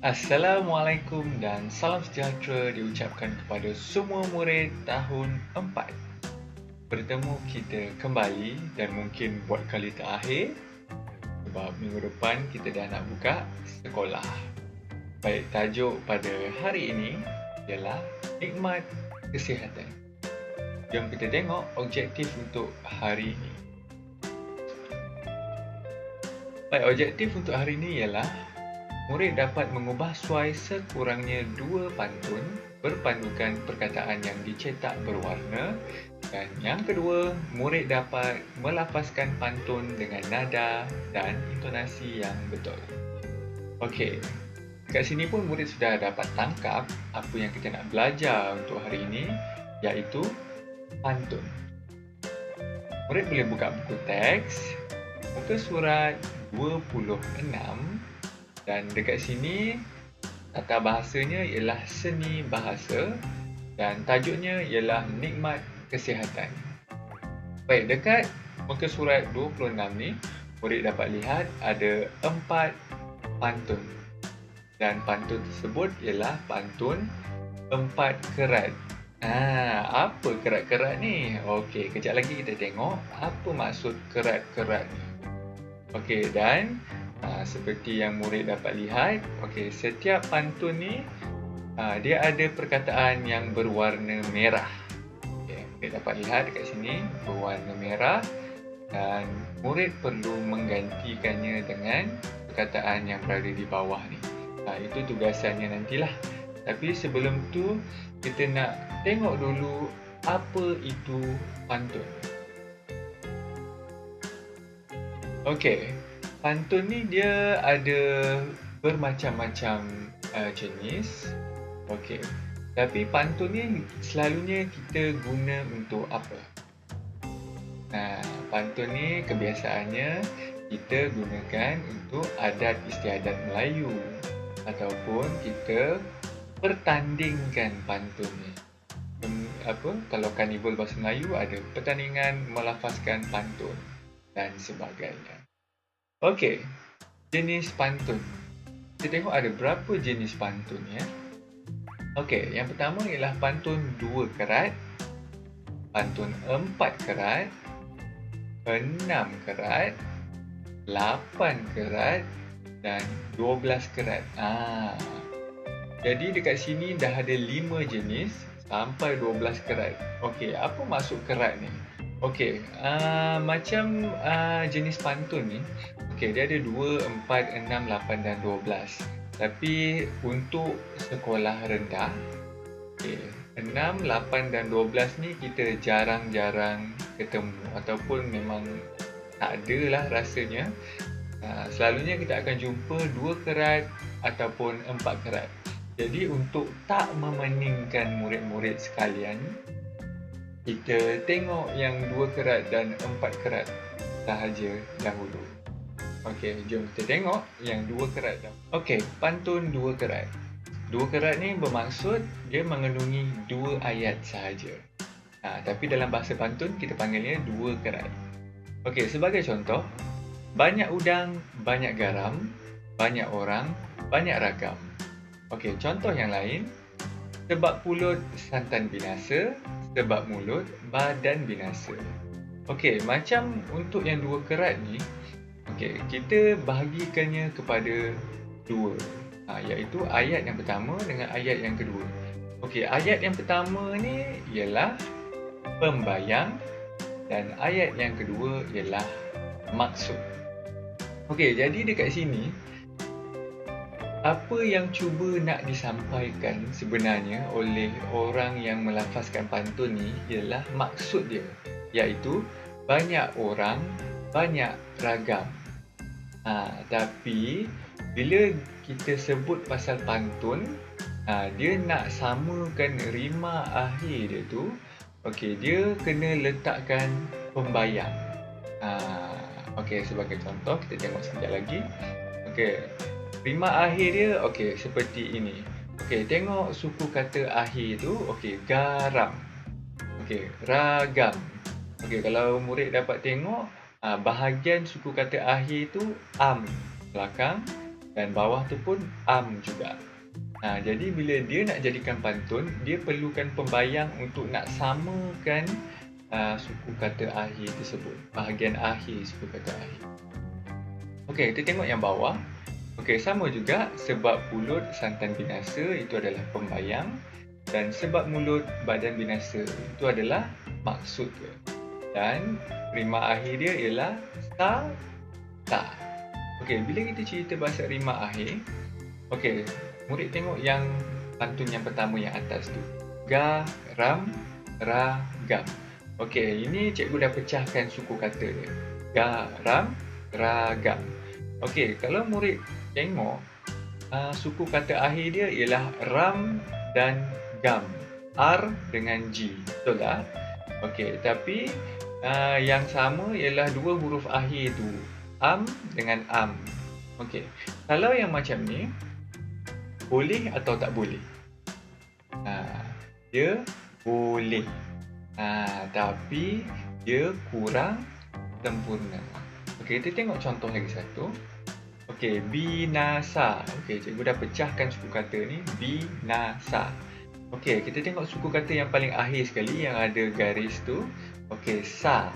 Assalamualaikum dan salam sejahtera diucapkan kepada semua murid tahun 4. Bertemu kita kembali dan mungkin buat kali terakhir sebab minggu depan kita dah nak buka sekolah. Baik, tajuk pada hari ini ialah nikmat kesihatan. Jom kita tengok objektif untuk hari ini. Baik, objektif untuk hari ini ialah murid dapat mengubah suai sekurangnya 2 pantun berpandukan perkataan yang dicetak berwarna, dan yang kedua, murid dapat melafazkan pantun dengan nada dan intonasi yang betul. Okey, kat sini pun murid sudah dapat tangkap apa yang kita nak belajar untuk hari ini, iaitu pantun. Murid boleh buka buku teks, muka surat 26, dan dekat sini tata bahasanya ialah seni bahasa dan tajuknya ialah nikmat kesihatan. Baik, dekat muka surat 26 ni, murid dapat lihat ada 4 pantun. Dan pantun tersebut ialah pantun 4 kerat. Apa kerat-kerat ni? Okey, kejap lagi kita tengok apa maksud kerat-kerat ni. Okey, dan seperti yang murid dapat lihat, setiap pantun ni dia ada perkataan yang berwarna merah. Murid dapat lihat dekat sini berwarna merah, dan murid perlu menggantikannya dengan perkataan yang berada di bawah ni. Itu tugasannya nantilah. Tapi sebelum tu, kita nak tengok dulu apa itu pantun. Okey, pantun ni dia ada bermacam-macam jenis. Okey, tapi pantun ni selalunya kita guna untuk apa? Pantun ni kebiasaannya kita gunakan untuk adat istiadat Melayu, ataupun kita pertandingkan pantun ni. Kalau karnival bahasa Melayu ada pertandingan melafazkan pantun dan sebagainya. Okey, jenis pantun. Kita tengok ada berapa jenis pantun ya. Okey, yang pertama ialah pantun 2 kerat, pantun 4 kerat, 6 kerat, 8 kerat dan 12 kerat. Jadi dekat sini dah ada 5 jenis sampai 12 kerat. Okey, apa maksud kerat ni? Okey, macam jenis pantun ni, dia ada 2, 4, 6, 8 dan 12. Tapi untuk sekolah rendah, 6, 8 dan 12 ni kita jarang-jarang ketemu, ataupun memang tak ada lah rasanya. Selalunya kita akan jumpa 2 kerat ataupun 4 kerat. Jadi untuk tak memeningkan murid-murid sekalian, kita tengok yang 2 kerat dan 4 kerat sahaja dahulu. Okey, jom kita tengok yang 2 kerat dah. Okey, pantun 2 kerat. 2 kerat ni bermaksud dia mengandungi 2 ayat sahaja. Tapi dalam bahasa pantun kita panggilnya 2 kerat. Okey, sebagai contoh, banyak udang, banyak garam, banyak orang, banyak ragam. Okey, contoh yang lain, sebab pulut santan binasa, sebab mulut badan binasa. Okey, macam untuk yang 2 kerat ni, kita bahagikannya kepada 2, iaitu ayat yang pertama dengan ayat yang kedua. Okey, ayat yang pertama ni ialah pembayang dan ayat yang kedua ialah maksud. Okey, jadi dekat sini apa yang cuba nak disampaikan sebenarnya oleh orang yang melafazkan pantun ni ialah maksud dia, iaitu banyak orang, banyak ragam. Tapi bila kita sebut pasal pantun, dia nak samakan rima akhir dia tu, dia kena letakkan pembayang. Sebagai contoh, kita tengok sekejap lagi. Rima akhir dia seperti ini. Tengok suku kata akhir tu, garam. Ragam. Kalau murid dapat tengok, bahagian suku kata akhir tu belakang, dan bawah tu pun juga. Jadi bila dia nak jadikan pantun, dia perlukan pembayang untuk nak samakan suku kata akhir tersebut, bahagian akhir suku kata akhir. Okey, kita tengok yang bawah. Okey, sama juga, sebab pulut santan binasa itu adalah pembayang, dan sebab mulut badan binasa itu adalah maksud dia. Dan rima akhir dia ialah ta. Okey, bila kita cerita bahasa rima akhir, okey, murid tengok yang pantun yang pertama yang atas tu. Garam, ragam. Okey, ini cikgu dah pecahkan suku kata dia. Garam, ragam. Okey, kalau murid tengok suku kata akhir dia ialah ram dan gam. R dengan G. Betul tak? Okey, tapi yang sama ialah dua huruf akhir tu. Dengan am. Okey. Kalau yang macam ni, boleh atau tak boleh? Dia boleh. Tapi dia kurang sempurna. Okey, kita tengok contoh lagi satu. Okey, binasa. Okey, cikgu dah pecahkan suku kata ni, binasa. Okey, kita tengok suku kata yang paling akhir sekali yang ada garis tu. Okey, sa.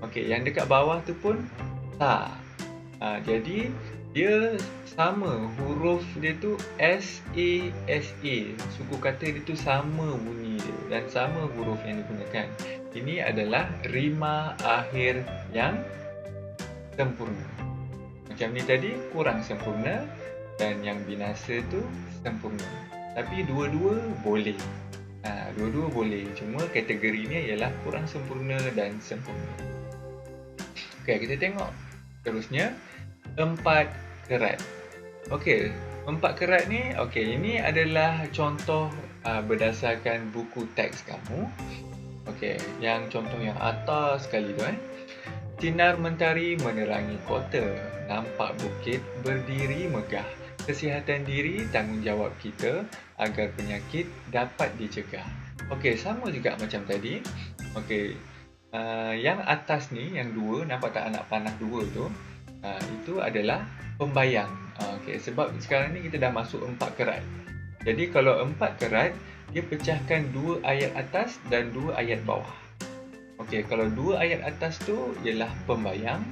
Okey, yang dekat bawah tu pun sa. Jadi dia sama, huruf dia tu S-A-S-A. Suku kata dia tu sama bunyi dia dan sama huruf yang digunakan. Ini adalah rima akhir yang sempurna. Macam ni tadi kurang sempurna dan yang binasa tu sempurna. Tapi dua-dua boleh. Dua-dua boleh. Cuma kategorinya ialah kurang sempurna dan sempurna. Okey, kita tengok terusnya. 4 kerat. Okey, 4 kerat ni, okey, ini adalah contoh berdasarkan buku teks kamu. Okey, yang contoh yang atas sekali tu Sinar mentari menerangi kota, nampak bukit berdiri megah. Kesihatan diri tanggungjawab kita agar penyakit dapat dicegah. Okey, sama juga macam tadi. Okey, yang atas ni, yang dua, nampak tak anak panah dua tu? Itu adalah pembayang. Okey, sebab sekarang ni kita dah masuk 4 kerat. Jadi kalau 4 kerat, dia pecahkan 2 ayat atas dan 2 ayat bawah. Okey, kalau 2 ayat atas tu ialah pembayang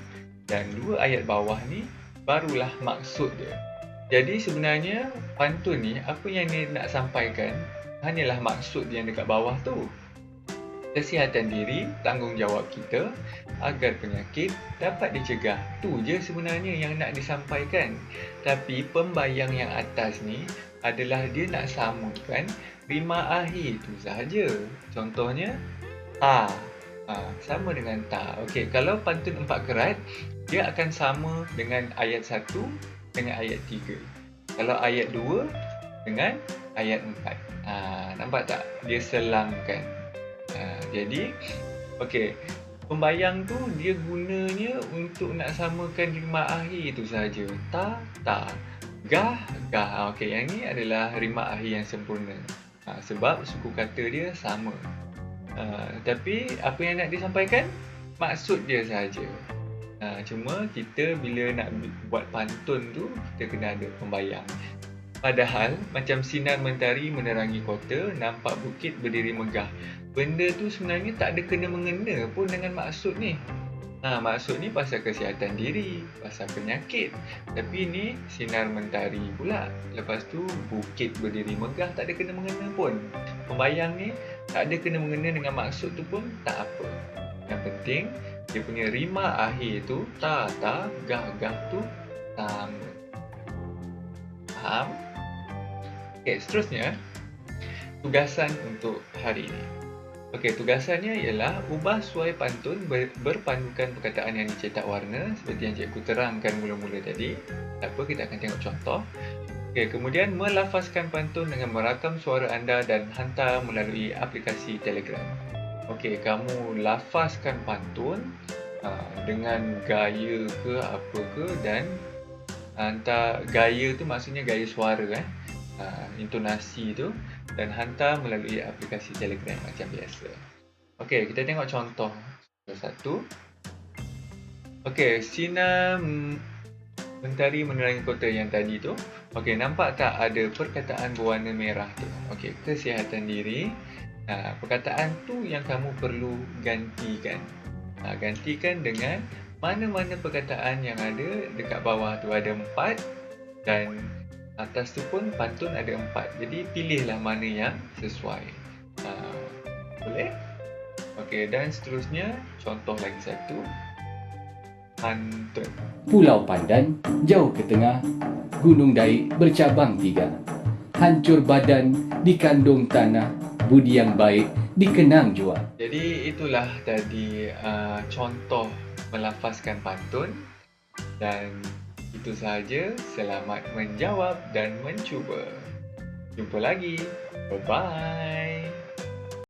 dan 2 ayat bawah ni barulah maksud dia. Jadi sebenarnya pantun ni, apa yang dia nak sampaikan hanyalah maksud yang dekat bawah tu. Kesihatan diri, tanggungjawab kita agar penyakit dapat dicegah. Tu je sebenarnya yang nak disampaikan. Tapi pembayang yang atas ni adalah dia nak samakan rima akhir tu sahaja. Contohnya, ta. Sama dengan ta. Okey, kalau pantun 4 kerat, dia akan sama dengan ayat 1 dengan ayat 3. Kalau ayat 2 dengan ayat 4. Nampak tak? Dia selangkan. Jadi, okey, pembayang tu dia gunanya untuk nak samakan rima akhir tu sahaja. Ta, gah. Okey, yang ni adalah rima akhir yang sempurna. Sebab suku kata dia sama. Tapi apa yang nak disampaikan? Maksud dia sahaja. Cuma kita bila nak buat pantun tu, kita kena ada pembayang. Padahal macam sinar mentari menerangi kota, nampak bukit berdiri megah. Benda tu sebenarnya tak ada kena-mengena pun dengan maksud ni. Maksud ni pasal kesihatan diri, pasal penyakit. Tapi ni sinar mentari pula. Lepas tu bukit berdiri megah, tak ada kena-mengena pun. Pembayang ni tak ada kena-mengena dengan maksud tu pun tak apa. Yang penting dia punya rima akhir tu, ta, gah tu sama. Faham? Okey, seterusnya tugasan untuk hari ini. Okey, tugasannya ialah ubah suai pantun berpandukan perkataan yang dicetak warna seperti yang cikgu terangkan mula-mula tadi. Tak apa, kita akan tengok contoh. Okey, kemudian melafazkan pantun dengan merakam suara anda dan hantar melalui aplikasi Telegram. Okey, kamu lafazkan pantun dengan gaya ke apa ke dan hantar. Gaya tu maksudnya gaya suara intonasi tu, dan hantar melalui aplikasi Telegram macam biasa. Okey, kita tengok contoh satu. Okey, sinar Mentari menerangi kota yang tadi tu. Okey, nampak tak ada perkataan berwarna merah tu? Okey, kesihatan diri. Perkataan tu yang kamu perlu gantikan. Gantikan dengan mana-mana perkataan yang ada dekat bawah tu ada 4 dan atas tu pun pantun ada 4. Jadi pilihlah mana yang sesuai. Boleh? Okey, dan seterusnya contoh lagi satu. Pantun. Pulau Pandan jauh ke tengah, Gunung Daik bercabang 3. Hancur badan dikandung tanah, budi yang baik dikenang jua. Jadi itulah tadi contoh melafazkan pantun, dan itu sahaja. Selamat menjawab dan mencuba. Jumpa lagi. Bye-bye.